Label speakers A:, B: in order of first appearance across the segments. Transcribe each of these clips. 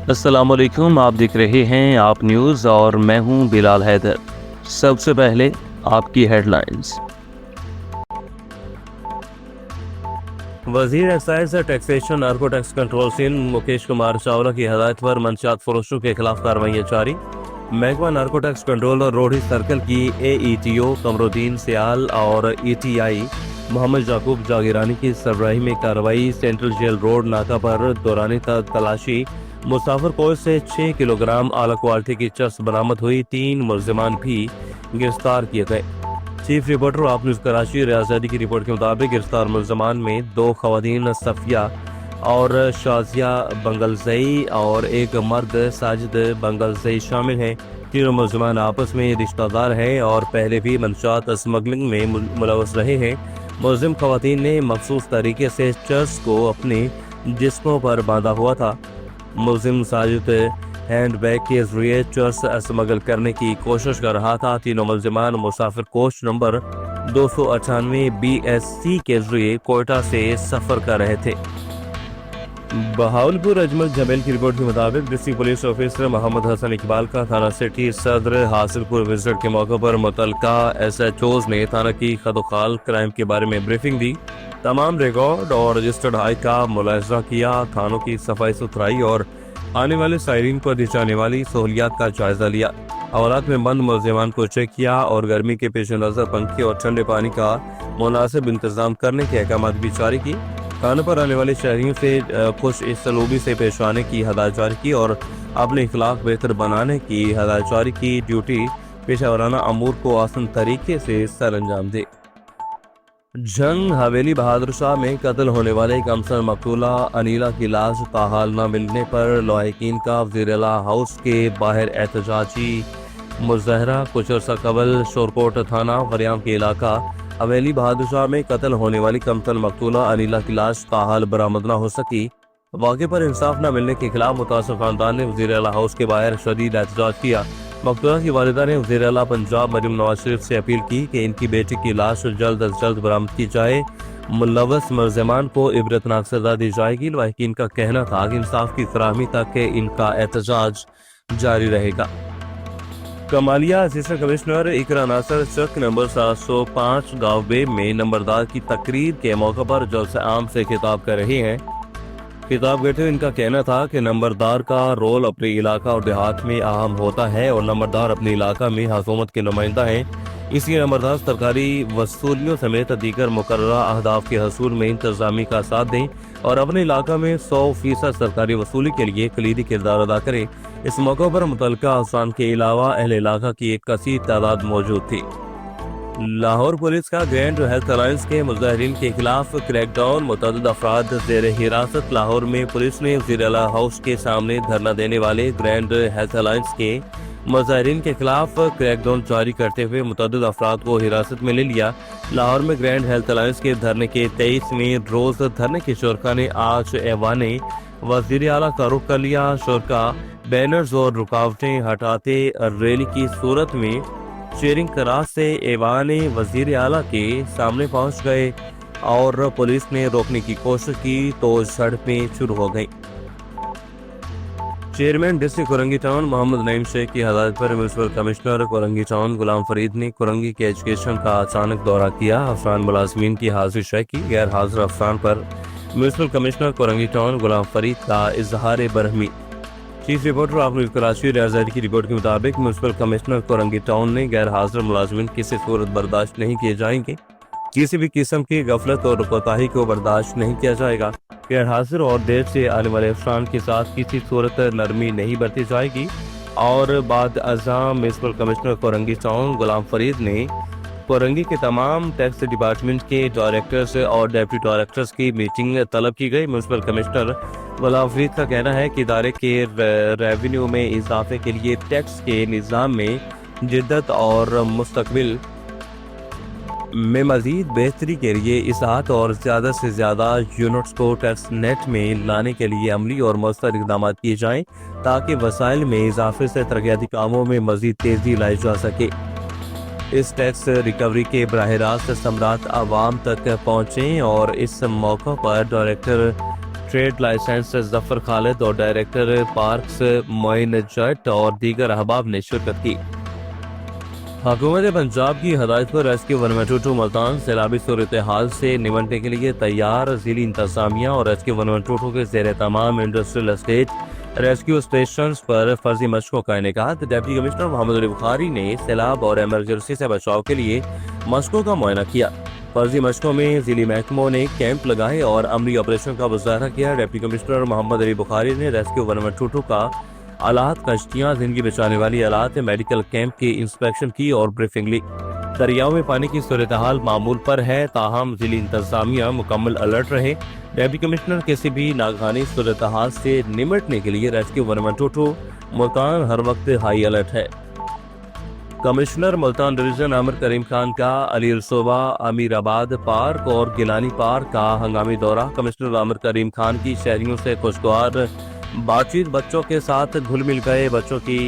A: السلام علیکم، آپ دیکھ رہے ہیں آپ نیوز اور میں ہوں بلال حیدر۔ سب سے پہلے آپ کی ہیڈ لائنز۔ وزیر excise taxation narcotics control Sindh Mukesh Kumar Chawla کی ہدایت پر منشیات فروشوں کے خلاف کارروائیاں جاری۔ محکمہ نارکو ٹیکس کنٹرول اور روڑی سرکل کی اے ای ٹی او قمرالدین سیال اور ای ٹی آئی محمد یعقوب جاگیرانی کی سربراہی میں کارروائی۔ سینٹرل جیل روڈ ناکہ پر دوران تلاشی مسافر کوچ سے 6 کلوگرام اعلی کوالٹی کی چرس برآمد ہوئی۔ 3 ملزمان بھی گرفتار کیے گئے۔ چیف رپورٹر آپ نیوز کراچی ریاض زیدی کی رپورٹ کے مطابق گرفتار ملزمان میں 2 خواتین صفیہ اور شازیہ بنگلزئی اور ایک مرد ساجد بنگلزئی شامل ہیں۔ تینوں ملزمان آپس میں رشتہ دار ہیں اور پہلے بھی منشیات اسمگلنگ میں ملوث رہے ہیں۔ ملزم خواتین نے مخصوص طریقے سے چرس کو اپنے جسموں پر باندھا ہوا تھا۔ ملزم ساجد ہینڈ بیگ کے ذریعے چرس اسمگل کرنے کی کوشش کر رہا تھا۔ تینوں ملزمان مسافر کوچ نمبر 298 BSC کے ذریعے کوئٹہ سے سفر کر رہے تھے۔ بہاولپور اجمل جمیل کی رپورٹ کے مطابق ڈسٹرکٹ پولیس آفیسر محمد حسن اقبال کا تھانہ سٹی صدر حاصل پور وزٹ کے موقع پر متعلقہ SHOs نے تھانہ کی خد و خال کرائم کے بارے میں بریفنگ دی۔ تمام ریکارڈ اور رجسٹرڈ ہائی کا ملاحظہ کیا۔ تھانوں کی صفائی ستھرائی اور آنے والے سائرین کو دی جانے والی سہولیات کا جائزہ لیا۔ حوالات میں بند ملزمان کو چیک کیا اور گرمی کے پیش نظر پنکھے اور ٹھنڈے پانی کا مناسب انتظام کرنے کے احکامات بھی جاری کی۔ تھانے پر آنے والے شہریوں سے خوش سلوکی سے پیش آنے کی ہدایت جاری کی اور اپنے اخلاق بہتر بنانے کی ہدایت جاری کی۔ ڈیوٹی پیشہ ورانہ امور کو آسان طریقے سے سر انجام دے۔ جنگ حویلی بہادر شاہ میں قتل ہونے والے کمسن مقتولہ انیلا کی لاش تاحال نہ ملنے پر لواحقین کا وزیر اعلیٰ ہاؤس کے باہر احتجاجی مظاہرہ۔ کچھ عرصہ قبل شورکوٹ تھانہ وریام کے علاقہ حویلی بہادر شاہ میں قتل ہونے والی کمسن مقتولہ انیلا کی لاش تاحال برآمد نہ ہو سکی۔ واقعے پر انصاف نہ ملنے کے خلاف متاثر خاندان نے وزیر اعلیٰ ہاؤس کے باہر شدید احتجاج کیا۔ مقتولہ کی والدہ نے وزیر اعلیٰ پنجاب مریم نواز شریف سے اپیل کی کہ ان کی بیٹی کی لاش جلد از جلد برآمد کی جائے۔ ملوث ملزمان کو عبرتناک سزا دی جائے گی۔ لواحقین کا کہنا تھا کہ انصاف کی فراہمی تک ان کا احتجاج جاری رہے گا۔ کمالیہ اسسٹنٹ کمشنر اقرا ناصر چک نمبر 705 گاؤں بے میں نمبردار کی تقریر کے موقع پر جلسہ عام سے خطاب کر رہے ہیں۔ خطاب کرتے ہوئے ان کا کہنا تھا کہ نمبردار کا رول اپنے علاقہ اور دیہات میں اہم ہوتا ہے اور نمبردار اپنے علاقہ میں حکومت کے نمائندہ ہیں۔ اس لیے نمبردار سرکاری وصولیوں سمیت دیگر مقررہ اہداف کے حصول میں انتظامی کا ساتھ دیں اور اپنے علاقہ میں 100% سرکاری وصولی کے لیے کلیدی کردار ادا کریں۔ اس موقع پر متعلقہ افسران کے علاوہ اہل علاقہ کی ایک کثیر تعداد موجود تھی۔ لاہور پولیس کا گرینڈ ہیلتھ الائنس کے مظاہرین کے خلاف کریک ڈاؤن۔ متعدد افراد زیر حراست۔ لاہور میں پولیس نے وزیر اعلیٰ ہاؤس کے سامنے دھرنا دینے والے گرینڈ ہیلتھ الائنس کے مظاہرین کے خلاف کریک ڈاؤن جاری کرتے ہوئے متعدد افراد کو حراست میں لے لیا۔ لاہور میں گرینڈ ہیلتھ الائنس کے دھرنے کے 23ویں روز دھرنے کے شرکا نے آج ایوان وزیر اعلیٰ کا رخ کر لیا۔ شرکا بینرز اور رکاوٹیں ہٹاتے ریلی کی صورت میں چیئرنگ کراس سے ایوان وزیر اعلیٰ کے سامنے پہنچ گئے اور پولیس نے روکنے کی کوشش کی تو جھڑپیں شروع ہو گئیں۔ چیئرمین ڈسٹرکٹ کورنگی ٹاؤن محمد نعیم شیخ کی ہدایت پر municipal commissioner Korangi town Ghulam Farid نے کورنگی کے ایجوکیشن کا اچانک دورہ کیا۔ افسران ملازمین کی حاضری شے کی۔ غیر حاضر افسران پر municipal commissioner Korangi town Ghulam Farid کا اظہار برہمی۔ چیف رپورٹر آپ نیوز کراچی ریاض زیدی کی رپورٹ کے مطابق میونسپل کمشنر کورنگی ٹاؤن نے غیر حاضر ملازمین کسی صورت برداشت نہیں کیے جائیں گے۔ کسی بھی قسم کی غفلت اور کوتاہی کو برداشت نہیں کیا جائے گا۔ غیر حاضر اور دیر سے آنے والے افسران کے ساتھ کسی صورت نرمی نہیں برتی جائے گی۔ اور بعد ازاں municipal commissioner Korangi town Ghulam Farid نے کورنگی کے تمام ٹیکس ڈپارٹمنٹ کے ڈائریکٹرز اور ڈیپٹی ڈائریکٹرز کی میٹنگ طلب کی گئی۔ میونسپل کمشنر غلام فرید کا کہنا ہے کہ ادارے کے ریونیو میں اضافے کے لیے ٹیکس کے نظام میں جدت اور مستقبل میں مزید بہتری کے لیے اصلاحات اور زیادہ سے زیادہ یونٹس کو ٹیکس نیٹ میں لانے کے لیے عملی اور مؤثر اقدامات کیے جائیں تاکہ وسائل میں اضافے سے ترقیاتی کاموں میں مزید تیزی لائی جا سکے۔ اس ٹیکس ریکوری کے براہ راست ثمرات عوام تک پہنچیں اور اس موقع پر director trade licence Zafar Khalid और डायरेक्टर पार्क्स मोइन जट और दीगर अहबाब ने शिरकत की। हुकूमत पंजाब की हदायत पर रेस्क्यू 112 मुल्तान सैलाबी सूरत हाल से निपटने के लिए तैयार। ज़िली इंतजामिया और रेस्क्यू 112 के ज़ेर तमाम इंडस्ट्रियल एस्टेट रेस्क्यू स्टेशन पर फर्जी मशकों का इनेकाद। डिप्टी कमिश्नर मोहम्मद अली बुखारी ने सैलाब और एमरजेंसी से बचाव के लिए मशकों का मुआयना किया। फर्जी मशकों में ज़िली महकमों ने कैंप लगाए और अमली ऑपरेशन का मुजाहरा किया। डिप्टी कमिश्नर मोहम्मद अली बुखारी ने रेस्क्यू 112 का आलात, कश्तियाँ, जिंदगी बचाने वाली आलात, मेडिकल कैंप की इंस्पेक्शन की और ब्रीफिंग ली। दरियाओं में पानी की सूरत हाल मामूल पर है, ताहम ज़िली इंतजामिया मुकम्मल अलर्ट रहे। डिप्टी कमिश्नर किसी भी नागहानी सूरत हाल से निपटने के लिए रेस्क्यू 112 मुल्तान हर वक्त हाई अलर्ट है। कमिश्नर मुल्तान डिवीजन आमिर करीम खान का अली रसूबा, अमीराबाद पार्क और गिलानी पार्क का हंगामी दौरा। कमिश्नर आमिर करीम खान की शहरियों से खुशगवार बातचीत। बच्चों के साथ घुल मिल गए। बच्चों की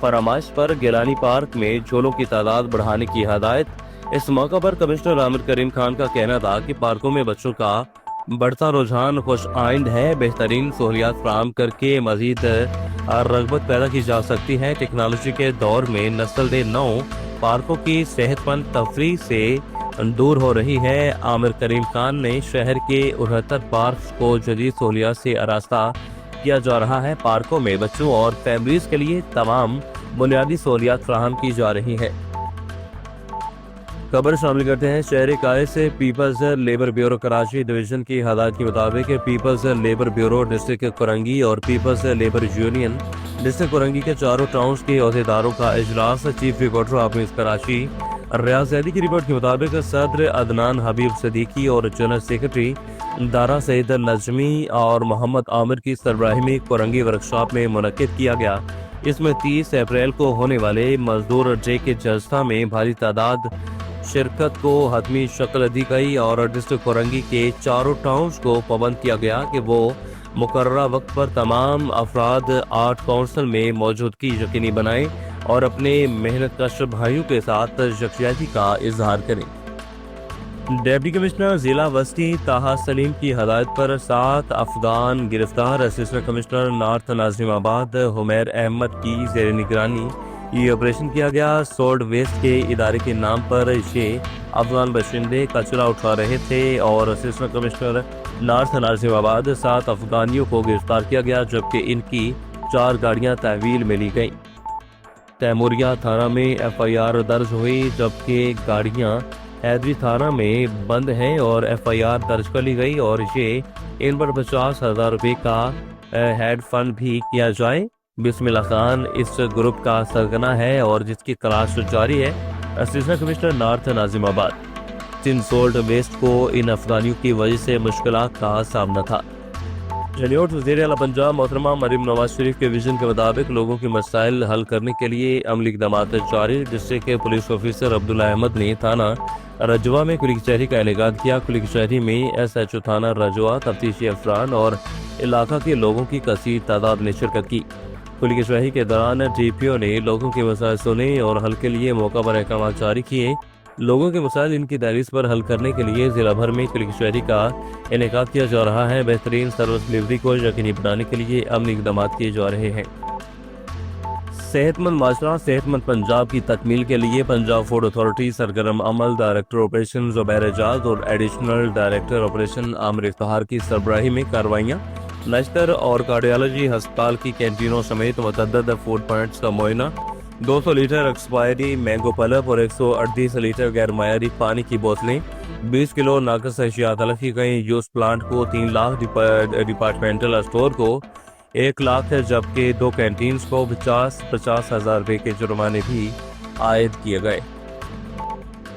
A: फरमाइश पर गिलानी पार्क में झूलों की तादाद बढ़ाने की हदायत। इस मौका पर कमिश्नर आमिर करीम खान का कहना था कि पार्कों में बच्चों का बढ़ता रुझान खुश आइंद है। बेहतरीन सहूलियात फराहम करके मजीद रगबत पैदा की जा सकती है। टेक्नोलॉजी के दौर में नस्ल नौ पार्कों की सेहतमंद तफरीह से दूर हो रही है। आमिर करीम खान ने शहर के 69 पार्क को जदीद सहूलियात से आरास्ता किया जा रहा है। पार्कों में बच्चों और फैमिलीज के लिए तमाम बुनियादी सहूलियात फराहम की जा रही है। खबर शामिल करते हैं शहर काय से। Peoples Labour Bureau Karachi division की हदायत के मुताबिक Peoples Labour Bureau district Korangi और Peoples Labour Union district Korangi के चारों टाउन्स के अहदेदारों का इजलास। Chief reporter office Karachi Riaz Zaidi की रिपोर्ट के मुताबिक सदर अदनान हबीब सदीकी और जनरल सेक्रेटरी दारा सईद नजमी और मोहम्मद आमिर की सरबराही में कुरंगी वर्कशॉप में मुनक्किद किया गया। इसमें 30 अप्रैल को होने वाले मजदूर डे के जलसा में भारी तादाद शिरकत को हतमी शक्ल दी गई और डिस्ट्रिक्ट कुरंगी के चारों टाउन्स को पाबंद किया गया कि वो मुकर्ररा वक्त पर तमाम अफराद आर्ट काउंसिल में मौजूदगी यकीनी बनाएं और अपने मेहनत कश भाइयों के साथ यकजहती का इजहार करें। डिप्टी कमिश्नर जिला वस्ती ताहा सलीम की हदायत पर 7 अफगान गिरफ्तार। Assistant commissioner north Nazimabad Humair Ahmed की जेर निगरानी ये ऑपरेशन किया गया। सोल्ड वेस्ट के इदारे के नाम पर ये अफगान बाशिंदे कचरा उठा रहे थे और असिस्टेंट कमिश्नर नॉर्थ नाजिमाबाद 7 अफगानियों को गिरफ्तार किया गया, जबकि इनकी 4 गाड़ियां तहवील में ली गईं। तैमूरिया थाना में FIR दर्ज हुई, जबकि गाड़ियां हैदरी थाना में बंद हैं और FIR दर्ज कर ली गई और ये इन पर 50,000 रुपये का हेड फंड भी किया जाए। बिस्मिल्लाह खान इस ग्रुप का सरगना है और जिसकी तलाश जारी है। Assistant commissioner north Nazimabad. जिन सोल्ड वेस्ट को इन अफगानियों की वजह से मुश्किलात का सामना था। जनियोट वज़ीर आला पंजाब मोहतरमा मरीम नवाज शरीफ के विजन के मुताबिक लोगों के मसाइल हल करने के लिए अमली इक़दामात जारी। डिस्ट्रिक्ट के पुलिस ऑफिसर अब्दुल्ला अहमद ने थाना रजवा में कुली कचहरी का इनेकाद किया। कुली कचहरी में SHO थाना रजवा, तफ्तीशी अफरान और इलाका के लोगों की कसीर तादाद ने शिरकत की। कुली कचहरी के दौरान DPO ने लोगों के मसाइल सुने और हल के लिए मौका पर अहकाम जारी किए। लोगों के मसाइल इनकी दहलीज पर हल करने के लिए जिला भर में कुली कचहरी का इनेकाद किया जा रहा है। बेहतरीन सर्विस डिलीवरी को यकीनी बनाने के लिए अमली इक़दाम किए जा रहे हैं। सेहतमंद माशरा सेहतमंद पंजाब की तकमील के लिए पंजाब फूड अथॉरिटी सरगर्म अमल डायरेक्टर ऑपरेशन ज़ुबैर एजाज और additional director operation Aamir Iftikhar की सरबराही में कार्रवाइयाँ। नश्तर और कार्डियोलॉजी अस्पताल की कैंटीनों समेत मुतअद्दिद फूड पॉइंट्स का मुआयना। 200 लीटर एक्सपायरी मैंगो पलप और 138 लीटर गैर मायारी पानी की बोतलें, 20 किलो नाकस अशिया तलब की गई। यूज प्लांट को 3 लाख, डिपार्टमेंटल स्टोर को 1 लाख है, जबकि 2 कैंटीन्स को 50,000 रुपये के जुर्माने भी आयद किए गए।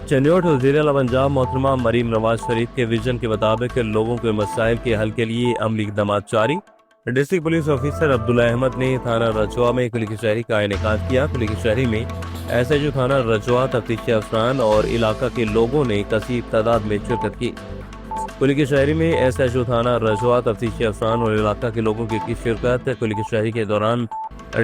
A: चंडीगढ़ वज़ीर आला पंजाब मोहतरमा मरीम नवाज शरीफ के विजन के मुताबिक लोगों के मसाइल के हल के लिए अमली इक़दाम जारी। District police officer Abdullah Ahmad ने थाना रजवा में कुली कचहरी का इनेकाद किया। कुली कचहरी में SHO थाना रजवा, तफ्तीशी अफसरान और इलाका के लोगों ने कसीर तादाद में शिरकत की। कुली कचहरी में SHO थाना रजवा, तफ्तीशी अफसरान और इलाका के लोगों की शिरकत। कुली कचहरी के दौरान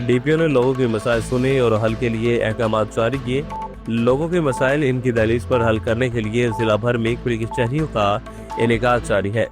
A: DPO ने लोगों के मसाइल सुने और हल के लिए अहकाम जारी किए। लोगों के मसाइल इनकी दहलीज पर हल करने के लिए जिला भर में कुली कचहरियों का इनेकाद जारी है।